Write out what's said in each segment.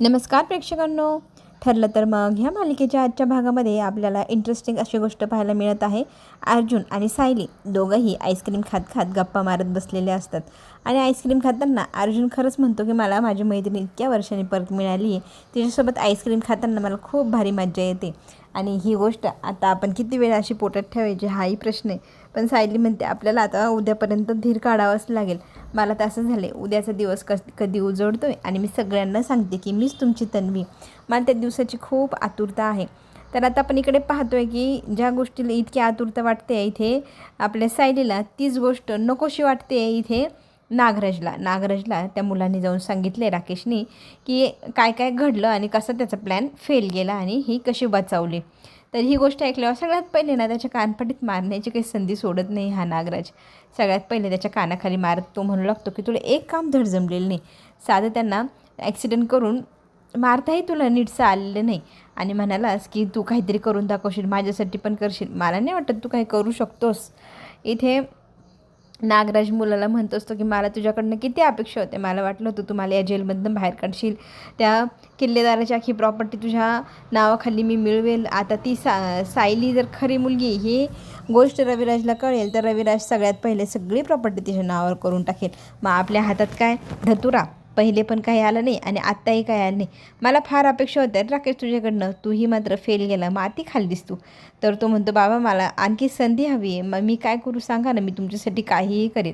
नमस्कार प्रेक्षकांनो. ठरलं तर मग ह्या मालिकेच्या आजच्या भागामध्ये आपल्याला इंटरेस्टिंग अशी गोष्ट पाहायला मिळत आहे. अर्जुन आणि सायली दोघंही आईस्क्रीम खात खात गप्पा मारत बसलेले असतात आणि आईस्क्रीम खाताना अर्जुन खरंच म्हणतो की मला माझी मैत्रीण इतक्या वर्षांनी परत मिळाली आहे. तिच्यासोबत आईस्क्रीम खाताना मला खूप भारी मजा येते आणि ही गोष्ट आता आपण किती वेळ अशी पोटात ठेवायची हाही प्रश्न आहे. पण सायली म्हणते आपल्याला आता उद्यापर्यंत धीर काढावंच लागेल. मला तर असं झालं आहे उद्याचा दिवस कधी उजळतोय आणि मी सगळ्यांना सांगते की मीच तुमची तन्वी. मला त्या दिवसाची खूप आतुरता आहे. तर आता आपण इकडे पाहतोय की ज्या गोष्टीला इतकी आतुरता वाटते इथे आपल्या सायलीला, तीच गोष्ट नकोशी वाटते इथे नागराजला त्या मुलांनी जाऊन सांगितले राकेशनी की काय काय घडलं आणि कसा त्याचा प्लॅन फेल गेला आणि ही कशी बचावली. तर ही गोष्ट ऐकल्यावर सगळ्यात पहिले ना त्याच्या कानपटीत मारण्याची काही संधी सोडत नाही हा नागराज. सगळ्यात पहिले त्याच्या कानाखाली मारत तो म्हणू लागतो की तुला एक काम धड जमलेलं नाही. साधं त्यांना ॲक्सिडेंट करून मारताही तुला नीटचं आलेलं नाही आणि म्हणालास की तू काहीतरी करून दाखवशील, माझ्यासाठी पण करशील. मला नाही वाटत तू काही करू शकतोस. इथे नागराज मुलाला म्हणत असतो की मला तुझ्याकडनं किती अपेक्षा होते. मला वाटलं होतं तुम्हाला या जेलमधून बाहेर काढशील, त्या किल्लेदाराची अख्खी प्रॉपर्टी तुझ्या नावाखाली मी मिळवेल. आता ती सायली जर खरी मुलगी ही गोष्ट रविराजला कळेल तर रविराज सगळ्यात पहिले सगळी प्रॉपर्टी तिच्या नावावर करून टाकेल. मग आपल्या हातात काय धतुरा, पहिले पण काही आलं नाही आणि आत्ताही काही आलं नाही. मला फार अपेक्षा होत्या राकेश तुझ्याकडनं, तूही मात्र फेल गेला. माती खाल्लीस तू. तर तो म्हणतो बाबा मला आणखी संधी हवी आहे, मग मी काय करू सांगा ना, मी तुमच्यासाठी काहीही करेल.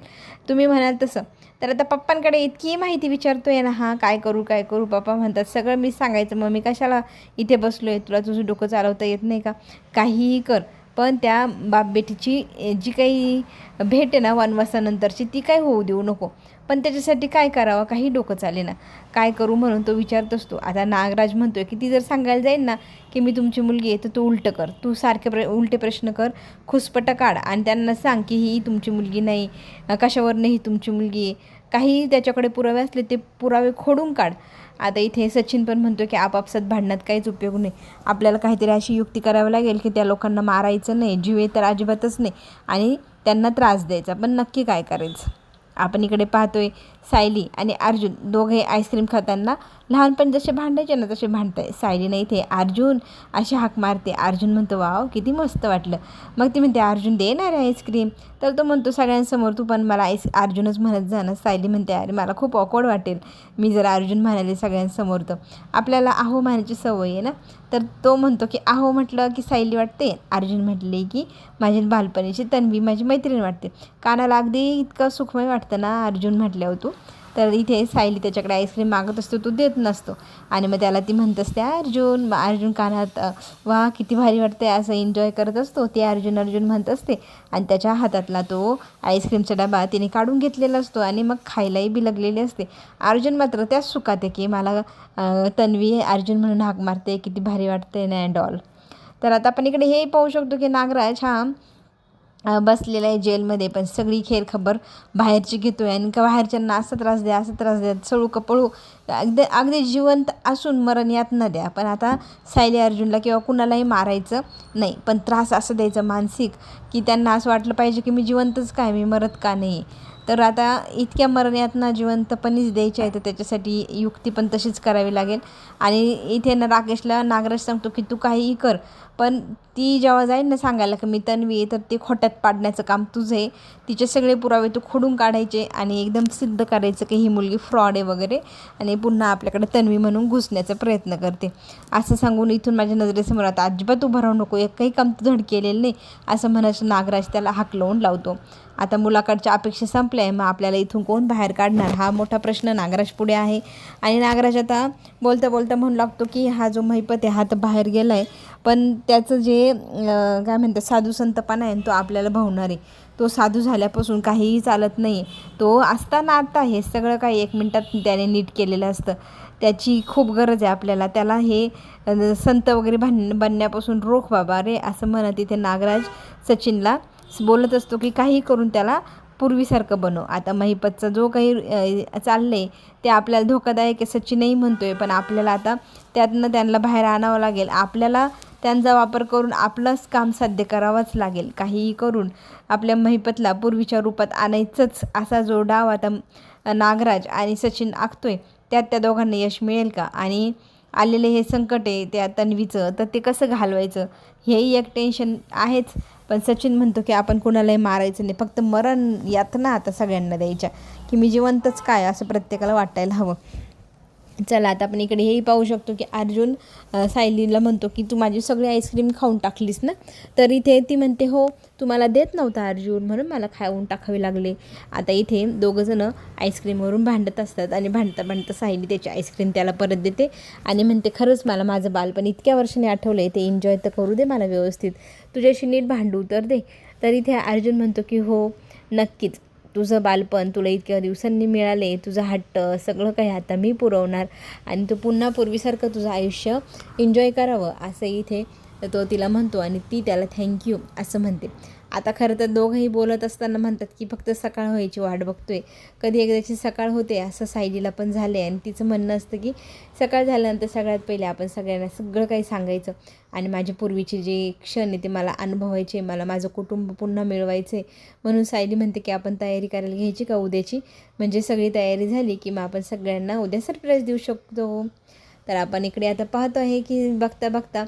तुम्ही म्हणाल तसं. तर आता पप्पांकडे इतकी माहिती विचारतोय ना हा, काय करू. पप्पा म्हणतात सगळं मी सांगायचं, मग मी कशाला इथे बसलो आहे, तुला तुझं डोकं चालवता येत नाही का, काहीही कर. पण त्या बाप बेटीची जी काही भेट आहे ना वनवासानंतरची ती काय होऊ देऊ नको. पण त्याच्यासाठी काय करावं काही डोकं चालेना. काय करू म्हणून तो विचारत असतो. आता नागराज म्हणतो आहे की ती जर सांगायला जाईल ना की मी तुमची मुलगी आहे तर तू उलटं कर, तू सारखे उलटे प्रश्न कर, खुसपटं काढ आणि त्यांना सांग की ही तुमची मुलगी नाही, कशावर नाही तुमची मुलगी आहे. काही त्याच्याकडे पुरावे असले ते पुरावे खोडून काढ. आता इथे सचिन पण म्हणतो की आपापसात भांडणात काहीच उपयोग नाही. आपल्याला काहीतरी अशी युक्ती करावी लागेल की त्या लोकांना मारायचं नाही, जीवे तर अजिबातच नाही आणि त्यांना त्रास द्यायचा. पण नक्की काय करायचं. आपण इकडे पाहतोय सायली आणि अर्जुन दोघे आईस्क्रीम खाताना लहानपणी जसे भांडायचे ना तसे भांडताय. सायलीने इथे अर्जुन अशी हाक मारते. अर्जुन म्हणतो वाव किती मस्त वाटलं. मग ती म्हणते अर्जुन दे ना रे आईस्क्रीम. तर तो म्हणतो सगळ्यांसमोर तू पण मला अर्जुनच म्हणत जा ना. सायली म्हणते अरे मला खूप ऑकवर्ड वाटेल मी जर अर्जुन म्हणाले सगळ्यांसमोर, तर आपल्याला आहो म्हणायची सवय आहे ना. तर तो म्हणतो की आहो म्हटलं की सायली वाटते, अर्जुन म्हटले की माझी बालपणीची तन्वी माझी मैत्रीण वाटते. कानाला अगदी इतकं सुखमय वाटतं ना अर्जुन म्हटल्यावर तू. तर इथे सायली त्याच्याकडे आईस्क्रीम मागत असतो, तो देत नसतो आणि मग त्याला ती म्हणत असते अर्जुन. मग अर्जुन कानात वा किती भारी वाटते असं एन्जॉय करत असतो. ते अर्जुन म्हणत असते आणि त्याच्या हातातला तो आईस्क्रीमचा डबा तिने काढून घेतलेला असतो आणि मग खायलाही बिलगलेली असते. अर्जुन मात्र त्याच सुखात आहे की मला तन्वी अर्जुन म्हणून हाक मारते, किती भारी वाटते ना अँड ऑल. तर आता आपण इकडे हे पाहू शकतो की नागराज हा बसलेला आहे जेलमध्ये, पण सगळी खबर बाहेरची घेतो आहे आणि का बाहेरच्यांना असं त्रास द्या सळू कपळू अगदी जिवंत असून मरण यातना द्या. पण आता सायली अर्जुनला किंवा कुणालाही मारायचं नाही, पण त्रास असं द्यायचं मानसिक की त्यांना असं वाटलं पाहिजे की मी जिवंतच काय, मी मरत का नाही. तर आता इतक्या मरण यातना जिवंतपणीच द्यायच्या आहे, तर त्याच्यासाठी युक्ती पण तशीच करावी लागेल. आणि इथे ना राकेशला नागराज सांगतो की तू काहीही कर, पण ती जेव्हा जाईल ना सांगायला की मी तन्वी आहे, तर ते खोट्यात पाडण्याचं काम तुझं आहे. तिचे सगळे पुरावे तू खोडून काढायचे आणि एकदम सिद्ध करायचं की ही मुलगी फ्रॉड आहे वगैरे आणि पुन्हा आपल्याकडे तन्वी म्हणून घुसण्याचा प्रयत्न करते. असं सांगून इथून माझ्या नजरेसमोर आता अजिबात उभं राहू नको, एकही काम तू धड केलेलं नाही असं म्हणायचं नागराज त्याला हाकलवून लावतो. आता मुलाकडच्या अपेक्षा संपल्या आहे, मग आपल्याला इथून कोण बाहेर काढणार हा मोठा प्रश्न नागराज पुढे आहे. आणि नागराज आता बोलता म्हणू लागतो की हा जो महिपत आहे हा तर बाहेर गेला आहे, पण त्याचं जे काय म्हणतात साधू संतपणा आहे तो आपल्याला भावणार आहे. तो साधू झाल्यापासून काहीही चालत नाही. तो असताना आता हे सगळं काही 1 मिनटात त्याने नीट केलेलं असतं. त्याची खूप गरज आहे आपल्याला. त्याला हे संत वगैरे बनण्यापासून रोख बाबा रे असं म्हणत इथे नागराज सचिनला बोलत असतो की काही करून त्याला पूर्वीसारखं बनव. आता महिपतचा जो काही चाललं आहे ते आपल्याला धोकादायक आहे सचिनही म्हणतो आहे, पण आपल्याला आता त्यातनं त्यांना बाहेर आणावं लागेल. आपल्याला त्यांचा वापर करून आपलंच काम साध्य करावंच लागेल. काहीही करून आपल्या महिपतला पूर्वीच्या रूपात आणायचंच, असा जो डाव आता नागराज आणि सचिन आखतोय त्यात त्या दोघांना यश मिळेल का, आणि आलेले हे संकट आहे त्या तन्वीचं तर ते कसं घालवायचं हेही एक टेन्शन आहेच. पण सचिन म्हणतो की आपण कुणालाही मारायचं नाही, फक्त मरण यातना आता सगळ्यांना द्यायच्या, की मी जिवंतच काय असं प्रत्येकाला वाटायला हवं. चला आता आपण इकडे हेही पाहू शकतो की अर्जुन सायलीला म्हणतो की तू माझी सगळी आईस्क्रीम खाऊन टाकलीस ना. तर इथे ती म्हणते हो तुम्हाला देत नव्हता अर्जुन म्हणून मला खाऊन टाकावे लागले. आता इथे दोघंजणं आईस्क्रीमवरून भांडत असतात आणि भांडता भांडता सायली त्याची आईस्क्रीम त्याला परत देते आणि म्हणते खरंच मला माझं बालपण इतक्या वर्षांनी आठवलं आहे, ते एन्जॉय तर करू दे मला व्यवस्थित, तुझ्याशी नीट भांडू तर दे. तर इथे अर्जुन म्हणतो की हो नक्कीच, तुझं बालपण तुला इतक्या दिवसांनी मिळाले, तुझा हट्ट सगळं काही आता मी पुरवणार आणि तू पुन्हा पूर्वीसारखं तुझं आयुष्य एन्जॉय करावं असं इथे तो तिला म्हणतो आणि ती त्याला थँक्यू असं म्हणते. आता खरं तर दोघंही बोलत असताना म्हणतात की फक्त सकाळ व्हायची वाट बघतोय, कधी एकदाची सकाळ होते असं सायलीला पण झाले आणि तिचं म्हणणं असतं की सकाळ झाल्यानंतर सगळ्यात पहिले आपण सगळ्यांना सगळं काही सांगायचं आणि माझे पूर्वीचे जे क्षण आहे ते मला अनुभवायचे, मला माझं कुटुंब पुन्हा मिळवायचे. म्हणून सायली म्हणते की आपण तयारी करायला घ्यायची का उद्याची, म्हणजे सगळी तयारी झाली की मग आपण सगळ्यांना उद्या सरप्राईज देऊ शकतो. तर आपण इकडे आता पाहतो आहे की बघता बघता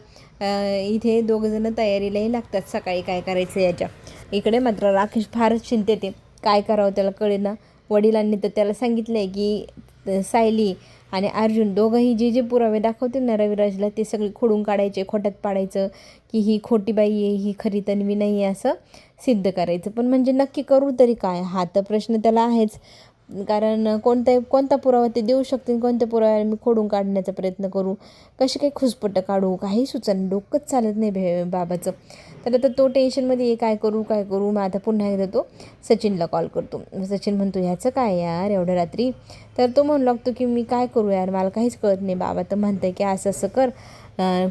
इथे दोघंजणं तयारीलाही लागतात सकाळी काय करायचं याच्या. इकडे मात्र राकेश फारच चिंतेत आहे, काय करावं त्याला कळेना. वडिलांनी तर त्याला सांगितलं आहे की सायली आणि अर्जुन दोघंही जे जे पुरावे दाखवतील ना रविराजला ते सगळे खोडून काढायचे, खोट्यात पाडायचं की ही खोटी बाई आहे, ही खरी तन्वी नाही आहे असं सिद्ध करायचं. पण म्हणजे नक्की करू तरी काय, हा तर प्रश्न त्याला आहेच. कारण कोणता पुरावा ते देऊ शकतील, कोणत्या पुराव्याला मी खोडून काढण्याचा प्रयत्न करू, कशी काही खुसपट्ट काढू, काही सुचन डोकंच चालत नाही बाबाचं. तर आता तो टेन्शनमध्ये काय करू. मग आता पुन्हा एकदा तो सचिनला कॉल करतो. सचिन म्हणतो ह्याचं काय यार एवढ्या रात्री. तर तो म्हणू लागतो की मी काय करू यार, मला काहीच कळत नाही. बाबा तर म्हणतं की असं असं कर,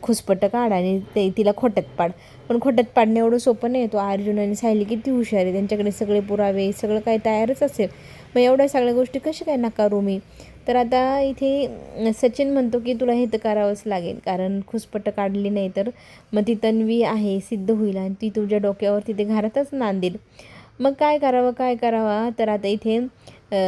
खुसपट्ट काढ आणि ते तिला खोट्यात पाड. पण खोट्यात पाडणं एवढं सोपं नाही. तो अर्जुन आणि सायली किती हुशार आहे, त्यांच्याकडे सगळे पुरावे सगळं काही तयारच असेल, मग एवढ्या सगळ्या गोष्टी कशा काय नाकारू मी. तर आता इथे सचिन म्हणतो की तुला हे तर करावंच लागेल, कारण खुसपट्ट काढली नाही तर मग ती तन्वी आहे सिद्ध होईल आणि ती तुझ्या डोक्यावर तिथे घरातच नांदेल. मग काय करावा. तर आता इथे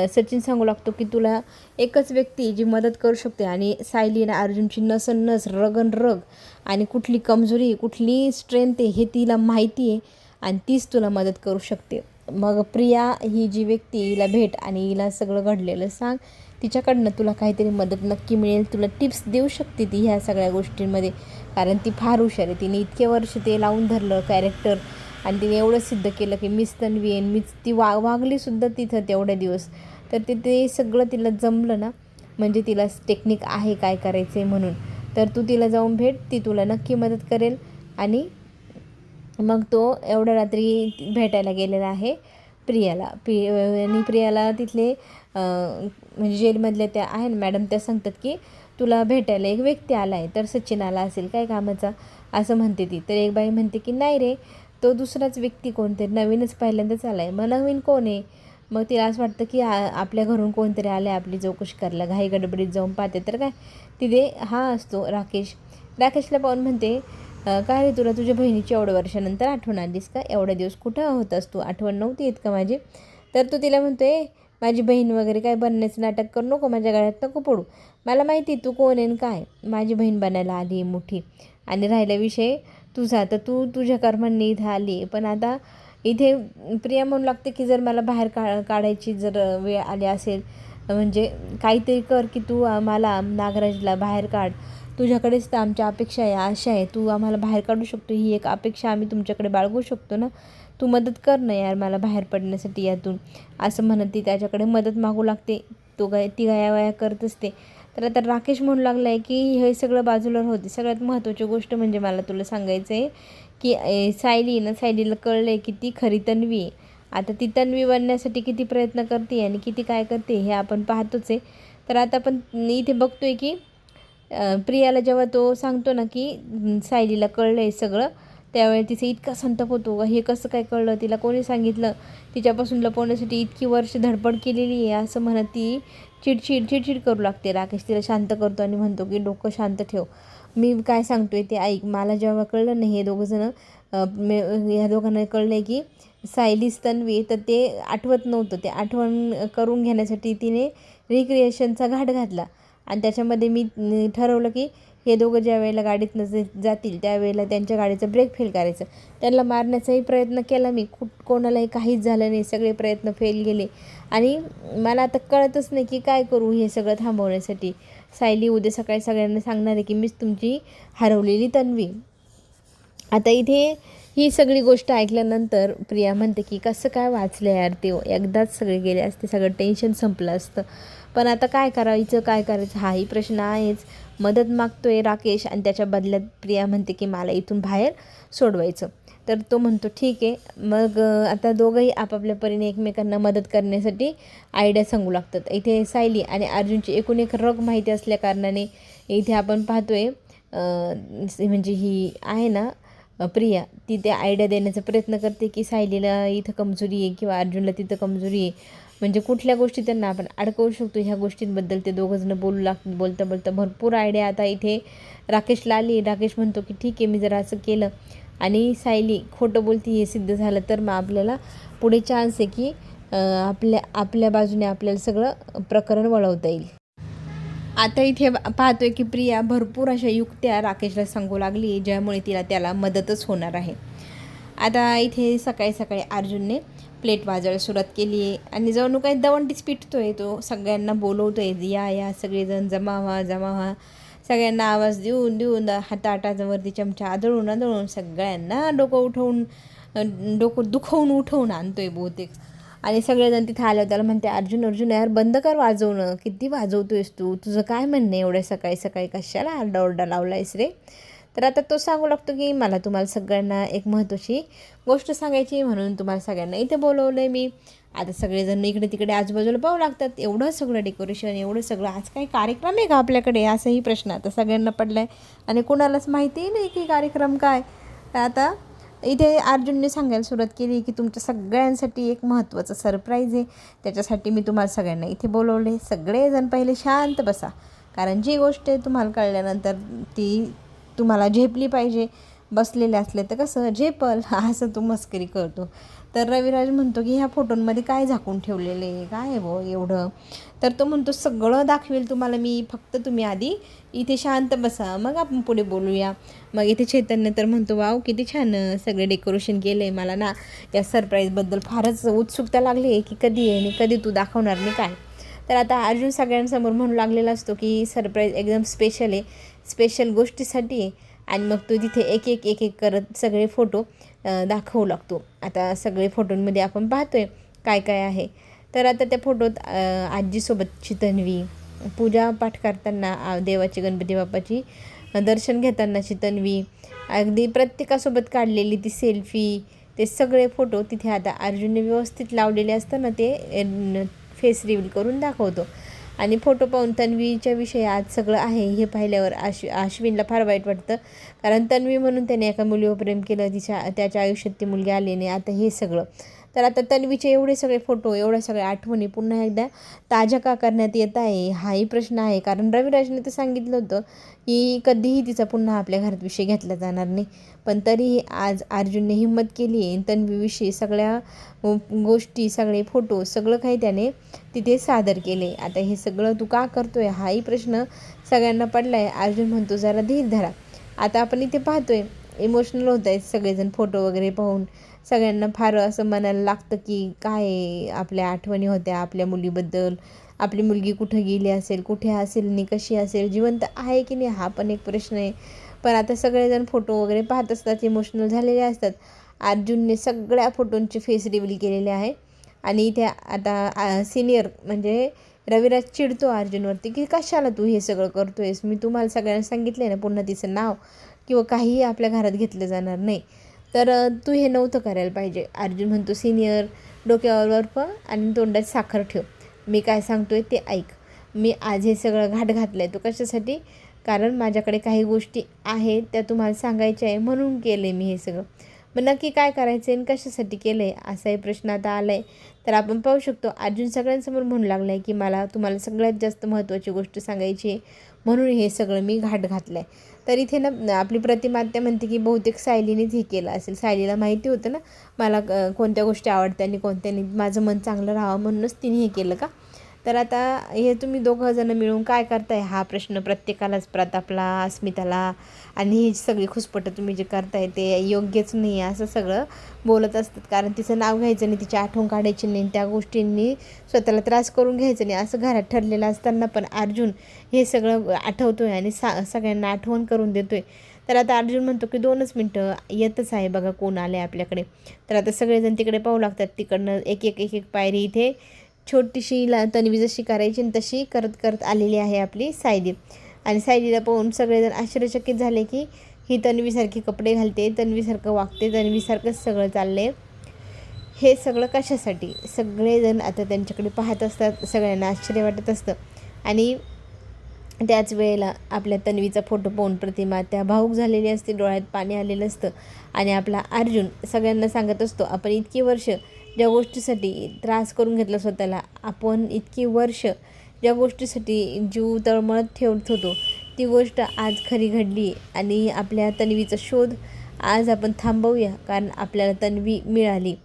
सचिन सांगू लागतो की तुला एकच व्यक्ती जी मदत करू शकते आणि सायली आणि अर्जुनची नस रगन रग आणि कुठली कमजोरी कुठली स्ट्रेंथ आहे हे तिला माहिती आहे आणि तीच तुला मदत करू शकते. मग प्रिया ही जी व्यक्ती हिला भेट आणि हिला सगळं घडलेलं सांग, तिच्याकडनं तुला काहीतरी मदत नक्की मिळेल, तुला टिप्स देऊ शकते ती ह्या सगळ्या गोष्टींमध्ये, कारण ती फार हुशार आहे. तिने इतके वर्ष ते लावून धरलं कॅरेक्टर आणि तिने एवढं सिद्ध केलं की मिस तन्वी आहे, मीच ती वागलीसुद्धा तिथं तेवढ्या दिवस. तर ते सगळं तिला जमलं ना, म्हणजे तिला टेक्निक आहे काय करायचं आहे म्हणून. तर तू तिला जाऊन भेट, ती तुला नक्की मदत करेल. आणि मग तो एवढ्या रात्री भेटायला गेलेला आहे प्रियाला. आणि प्रियाला तिथले म्हणजे जेलमधल्या त्या आहे ना मॅडम, त्या सांगतात की तुला भेटायला एक व्यक्ती आला आहे. तर सचिन आला असेल काय कामाचा असं म्हणते ती. तर एक बाई म्हणते की नाही रे, तो दुसराच व्यक्ती कोणतरी नवीनच पहिल्यांदाच आला आहे. मग नवीन कोण आहे. मग तिला असं वाटतं की आपल्या घरून कोणतरी आलं आहे आपली चौकशी करायला, घाई गडबडीत जाऊन पाहते तर काय तिथे हा असतो राकेशला पाहून म्हणते काय रे, तुला तुझ्या बहिणीची एवढ्या वर्षानंतर आठवण आलीस का, एवढ्या दिवस कुठं होतास तू, आठवण नव्हती येत का माझी. तर तो तिला म्हणतो माझी बहीण वगैरे काय बनण्याचं नाटक करू नको, माझ्या गळ्यात नको पडू, मला माहिती तू कोण आहे काय, माझी बहीण बनायला आली मोठी. आणि राहिला विषय तुझा, तर तू तुझ्या कर्मांनी इथं आली. पण आता इथे प्रिया म्हणू लागते की जर मला बाहेर काढायची जर वेळ आली असेल म्हणजे काहीतरी कर की तू आम्हाला नागराजला बाहेर काढ, तुझ्याकडेच तर आमच्या अपेक्षा आहे, आशा आहे, तू आम्हाला बाहेर काढू शकतो, ही एक अपेक्षा आम्ही तुमच्याकडे बाळगू शकतो ना, तू मदत कर ना यार मला बाहेर पडण्यासाठी यातून असं म्हणत ती त्याच्याकडे मदत मागू लागते. ती गायावाया करत असते. तर आता राकेश म्हणू लागला आहे की हे सगळं बाजूला होते, सगळ्यात महत्त्वाची गोष्ट म्हणजे मला तुला सांगायचं आहे की सायलीला कळलं आहे की ती खरी तन्वी आहे. आता ती तन्वी बनण्यासाठी किती प्रयत्न करते आणि किती काय करते हे आपण पाहतोच आहे. तर आता आपण इथे बघतो आहे की प्रियाला जेव्हा तो सांगतो ना की सायलीला कळलं आहे सगळं, त्यावेळी तिचा इतका संताप होतो, हे कसं काय कळलं, तिला कोणी सांगितलं, तिच्यापासून लपवण्यासाठी इतकी वर्ष धडपड केलेली आहे असं म्हणत ती चिडचिड करू लागते. राकेश तिला शांत करतो आणि म्हणतो की डोकं शांत ठेव, मी काय सांगतोय ते ऐक. मला जेव्हा कळलं नाही हे दोघंजणं ह्या दोघांना कळलं आहे की सायलीच तन्वी, तर ते आठवत नव्हतं, ते आठवण करून घेण्यासाठी तिने रिक्रिएशनचा घाट घातला. आणि त्याच्यामध्ये मी ठरवलं की हे दोघं ज्या वेळेला गाडीतनं जातील त्यावेळेला त्यांच्या गाडीचं ब्रेक फेल करायचं. त्यांना मारण्याचाही प्रयत्न केला मी, कोणालाही काहीच झालं नाही, सगळे प्रयत्न फेल गेले. आणि मला आता कळतच नाही की काय करू हे सगळं थांबवण्यासाठी. सायली उद्या सकाळी सगळ्यांना सांगणार आहे की मीच तुमची हरवलेली तन्वी. आता इथे ही सगळी गोष्ट ऐकल्यानंतर प्रिया म्हणते की कसं काय वाचलं यार, ते एकदाच सगळे गेले असते, सगळं टेन्शन संपलं असतं. पण आता काय करायचं हाही प्रश्न आहेच. मदत मागतोय राकेश आणि त्याच्या बदल्यात प्रिया म्हणते की मला इथून बाहेर सोडवायचं. तर तो म्हणतो ठीक आहे. मग आता दोघंही आपापल्या परीने एकमेकांना मदत करण्यासाठी आयडिया सांगू लागतात. इथे सायली आणि अर्जुनची एकूण एक रग माहिती असल्या कारणाने इथे आपण पाहतोय म्हणजे ही आहे ना प्रिया, ती ते आयडिया देण्याचा प्रयत्न करते की सायलीला इथं कमजोरी आहे किंवा अर्जुनला तिथं कमजोरी आहे, म्हणजे कुठल्या गोष्टी त्यांना आपण अडकवू शकतो ह्या गोष्टींबद्दल ते दोघंजणं बोलू लागतात. बोलता भरपूर आयडिया आता इथे राकेशला आली. राकेश म्हणतो की ठीक आहे, मी जर असं केलं आणि सायली खोटं बोलती हे सिद्ध झालं तर मग आपल्याला पुढे चान्स आहे की आपल्या बाजूने आपल्याला सगळं प्रकरण वळवता येईल. आता इथे पाहतोय की प्रिया भरपूर अशा युक्त्या राकेशला सांगू लागली ज्यामुळे त्याला मदतच होणार आहे. आता इथे सकाळी सकाळी अर्जुनने प्लेट वाजायला सुरुवात केली आहे आणि जणू काही दवंडीच पिटतोय. तो सगळ्यांना बोलवतोय, या सगळेजण जमा व्हा. सगळ्यांना आवाज देऊन हातावरती चमचा आदळून सगळ्यांना डोकं दुखवून उठवून आणतोय बहुतेक. आणि सगळेजण तिथे आल्यावर त्याला म्हणते अर्जुन यार बंद कर वाजवणं, किती वाजवतोयस तू, तुझं काय म्हणणं एवढ्या सकाळी सकाळी कशाला आरडाओरडा लावलायस रे. तर आता तो सांगू लागतो की मला तुम्हाला सगळ्यांना एक महत्त्वाची गोष्ट सांगायची म्हणून तुम्हाला सगळ्यांना इथे बोलवलं आहे मी. आता सगळेजण इकडे तिकडे आजूबाजूला पाहू लागतात. एवढं सगळं डेकोरेशन, एवढं सगळं, आज काही कार्यक्रम आहे का आपल्याकडे, असाही प्रश्न आता सगळ्यांना पडला आहे आणि कोणालाच माहितीही नाही की कार्यक्रम काय. आता इथे अर्जुनने सांगायला सुरुवात केली की तुमच्या सगळ्यांसाठी एक महत्त्वाचं सरप्राईज आहे, त्याच्यासाठी मी तुम्हाला सगळ्यांना इथे बोलवले. सगळेजण पहिले शांत बसा, कारण जी गोष्ट आहे तुम्हाला कळल्यानंतर ती तुम्हाला झेपली पाहिजे. बसलेले असले तर कसं झेपल असं तो मस्करी करतो. तर रविराज म्हणतो की ह्या फोटोंमध्ये काय झाकून ठेवलेलं आहे, काय आहे एवढं. तर तो म्हणतो सगळं दाखवेल तुम्हाला मी, फक्त तुम्ही आधी इथे शांत बसा, मग आपण पुढे बोलूया. मग इथे चैतन्य तर म्हणतो वाव किती छान सगळे डेकोरेशन केलं आहे, मला ना या सरप्राईजबद्दल फारच उत्सुकता लागली आहे की कधी आहे आणि कधी तू दाखवणार नाही काय. तर आता अर्जुन सगळ्यांसमोर म्हणू लागलेला असतो की सरप्राईज एकदम स्पेशल आहे, स्पेशल गोष्टीसाठी आहे. आणि मग तो तिथे एक एक करत सगळे फोटो दाखवू लागतो. आता सगळे फोटोंमध्ये आपण पाहतोय काय काय आहे. तर आता त्या फोटोत आजीसोबतची तन्वी, पूजा पाठ करताना देवाची गणपती बाप्पाची दर्शन घेतानाची तन्वी, अगदी प्रत्येकासोबत काढलेली ती सेल्फी, ते सगळे फोटो तिथे आता अर्जुनने व्यवस्थित लावलेले असताना ते फेस रिव्हील करून दाखवतो. आणि फोटो पाहून तन्वीच्या विषयी आज सगळं आहे हे पाहिल्यावर अश्विनला फार वाईट वाटतं, कारण तन्वी म्हणून त्याने एका मुलीवर प्रेम केलं, त्याच्या आयुष्यात ती मुलगी आली नाही. आता हे सगळं, तर आता तन्वीचे एवढे सगळे फोटो, एवढ्या सगळ्या आठवणी पुन्हा एकदा ताज्या का करण्यात येत आहे हाही प्रश्न आहे. कारण रविराजने तर सांगितलं होतं की कधीही तिचा पुन्हा आपल्या घरात विषय घेतला जाणार नाही, पण तरीही आज अर्जुनने हिंमत केली आहे. तन्वीविषयी सगळ्या गोष्टी, सगळे फोटो, सगळं काही त्याने तिथे सादर केले. आता हे सगळं तू का करतोय हाही प्रश्न सगळ्यांना पडला आहे. अर्जुन म्हणतो जरा धीर धरा. आता आपण इथे पाहतोय इमोशनल होत आहेत सगळेजण फोटो वगैरे पाहून. सगळ्यांना फार असं मनाला लागतं की काय आपल्या आठवणी होत्या आपल्या मुलीबद्दल, आपली मुलगी कुठं गेली असेल, कुठे असेल आणि कशी असेल, जिवंत आहे की नाही हा पण एक प्रश्न आहे. पण आता सगळेजण फोटो वगैरे पाहत असतात, इमोशनल झालेले असतात. अर्जुनने सगळ्या फोटोंचे फेस रिव्हील केलेले आहे. आणि इथे आता सिनियर म्हणजे रविराज चिडतो अर्जुनवरती की कशाला तू हे सगळं करतोयस, मी तुम्हाला सगळ्यांना सांगितलं आहे ना पुन्हा तिचं नाव किंवा काहीही आपल्या घरात घेतलं जाणार नाही, तर तू हे नव्हतं करायला पाहिजे. अर्जुन म्हणतो सिनियर डोक्यावर बर्फ आणि तोंडात साखर ठेव, मी काय सांगतोय ते ऐक. मी आज हे सगळं घाट घातलं आहे तो कशासाठी, कारण माझ्याकडे काही गोष्टी आहेत त्या तुम्हाला सांगायच्या आहे म्हणून केले मी हे सगळं. मग नक्की काय करायचं आहे आणि कशासाठी केलं आहे असाही प्रश्न आता आला आहे. तर आपण पाहू शकतो अर्जुन सगळ्यांसमोर म्हणू लागला आहे की मला तुम्हाला सगळ्यात जास्त महत्त्वाची गोष्ट सांगायची आहे म्हणून हे सगळं मी घाट घातलं आहे. तर इथे ना आपली प्रतिमा आत्या म्हणते की बहुतेक सायलीनेच हे केलं असेल, सायलीला माहिती होतं ना मला कोणत्या गोष्टी आवडत्या आणि कोणत्या नाही, माझं मन चांगलं राहावं म्हणूनच तिने हे केलं का. तर आता हे तुम्ही दोघं जण मिळून काय करताय हा प्रश्न प्रत्येकालाच, प्रतापला, अस्मिताला, आणि ही सगळी खुसपटं तुम्ही जे करताय ते योग्यच नाही आहे असं सगळं बोलत असतात. कारण तिचं नाव घ्यायचं नाही, तिची आठवण काढायची नाही, त्या गोष्टींनी स्वतःला त्रास करून घ्यायचं नाही असं घरात ठरलेलं असताना पण अर्जुन हे सगळं आठवतोय आणि सगळ्यांना आठवण करून देतोय. तर आता अर्जुन म्हणतो की 2च मिनटं येतच आहे, बघा कोण आलं आहे आपल्याकडे. तर आता सगळेजण तिकडे पाहू लागतात. तिकडनं एक एक पायरी इथे छोटीशी तन्वी जशी करायची तशी करत करत आलेली आहे आपली सायली. आणि सायलीला पाहून सगळेजण आश्चर्यचकित झाले की ही तन्वीसारखी कपडे घालते, तन्वीसारखं वागते, तन्वीसारखंच सगळं चाललं. हे सगळं कशासाठी? सगळेजण आता त्यांच्याकडे पाहत असतात, सगळ्यांना आश्चर्य वाटत असतं. आणि त्याच वेळेला आपल्या तन्वीचा फोटो पाहून प्रतिमा त्या भावूक झालेली असते, डोळ्यात पाणी आलेलं असतं. आणि आपला अर्जुन सगळ्यांना सांगत असतो, आपण इतकी वर्ष ज्या गोष्टीसाठी त्रास करून घेतला स्वतःला, आपण इतकी वर्ष ज्या गोष्टीसाठी जीव तळमळत ठेवत होतो, ती गोष्ट आज खरी घडली. आणि आपल्या तन्वीचा शोध आज आपण थांबवूया, कारण आपल्याला तन्वी मिळाली.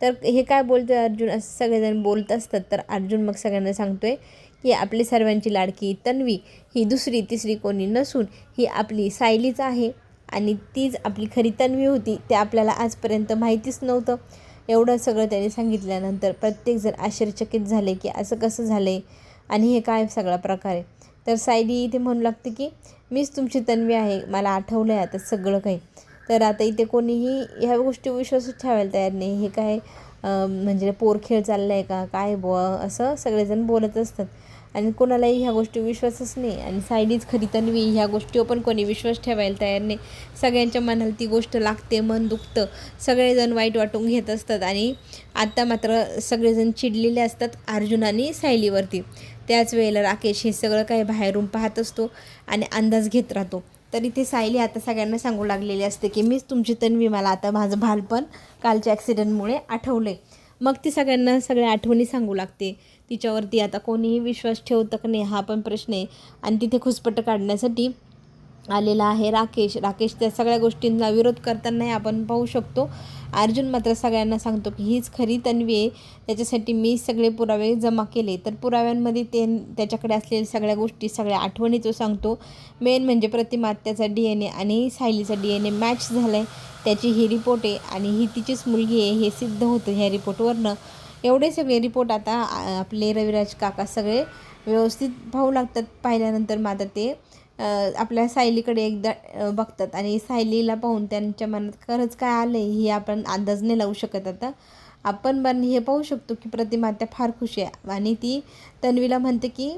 तर हे काय बोलतो आहे अर्जुन, असं सगळेजण बोलत असतात. तर अर्जुन मग सगळ्यांना सांगतो आहे की आपली सर्वांची लाडकी तन्वी ही दुसरी तिसरी कोणी नसून ही आपली सायलीच आहे. आणि तीच आपली खरी तन्वी होती, ते आपल्याला आजपर्यंत माहितीच नव्हतं. एवढं सगळं त्यांनी सांगितल्यानंतर प्रत्येकजण आश्चर्यचकित झाले की असं कसं झालं आहे आणि हे काय सगळा प्रकार आहे. तर सायली इथे म्हणू लागते की मीच तुमची तन्वी आहे, मला आठवलं आहे आता सगळं काही. तर आता इथे कोणीही ह्या गोष्टी विश्वासच ठेवायला तयार नाही. हे काय म्हणजे पोरखेळ चालला आहे का काय बुवा, असं सगळेजण बोलत असतात. आणि कोणालाही ह्या गोष्टी विश्वासच नाही. आणि सायलीच खरी तन्वी ह्या गोष्टीवर पण कोणी विश्वास ठेवायला तयार नाही. सगळ्यांच्या मनाला ती गोष्ट लागते, मन दुखतं, सगळेजण वाईट वाटून घेत असतात. आणि आता मात्र सगळेजण चिडलेले असतात अर्जुन आणि सायलीवरती. त्याच वेळेला राकेश हे सगळं काही बाहेरून पाहत असतो आणि अंदाज घेत राहतो. तर इथे सायली आता सगळ्यांना सांगू लागलेली असते की मीच तुमची तन्वी, मला आता माझं बालपण कालच्या ॲक्सिडेंटमुळे आठवलं. मग ती सगळ्यांना सगळ्या आठवणी सांगू लागते. तिच्यावरती आता कोणीही विश्वास ठेवतं का नाही हा पण प्रश्न आहे. आणि तिथे खुसपट काढण्यासाठी आलेला आहे राकेश. त्या सगळ्या गोष्टींना विरोध करताना आपण पाहू शकतो. अर्जुन मात्र सगळ्यांना सांगतो की हीच खरी तन्वी आहे, त्याच्यासाठी मी सगळे पुरावे जमा केले. तर पुराव्यांमध्ये त्याच्याकडे असलेल्या सगळ्या गोष्टी, सगळ्या आठवणी तो सांगतो. मेन म्हणजे प्रतिमा त्याचा DNA आणि सायलीचा DNA मॅच झाला आहे, त्याची ही रिपोर्ट आहे आणि ही तिचीच मुलगी आहे हे सिद्ध होतं ह्या रिपोर्टवरनं. एवढे सगळे रिपोर्ट आता आपले रविराज काका सगळे व्यवस्थित पाहू लागतात. पाहिल्यानंतर मात्र ते आपल्या सायलीकडे एकदा बघतात आणि सायलीला पाहून त्यांच्या मनात खरंच काय आलं आहे हे आपण अंदाज नाही लावू शकत. आता आपण पण हे पाहू शकतो की प्रतिमा त्या फार खुश आहे आणि ती तन्वीला म्हणते की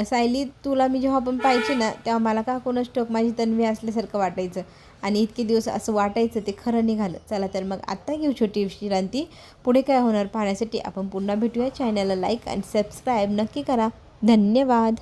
सायली, तुला मी जेव्हा पण पाहायची ना तेव्हा मला का कोणाच ठाऊक माझी तन्वी असल्यासारखं वाटायचं आणि इतके दिवस असं वाटायचं ते खरं निघालं. चला तर मग आत्ता घेऊ छोटी विश्रांती. पुढे काय होणार पाहण्यासाठी आपण पुन्हा भेटूया. चॅनलला लाईक आणि सबस्क्राईब नक्की करा. धन्यवाद.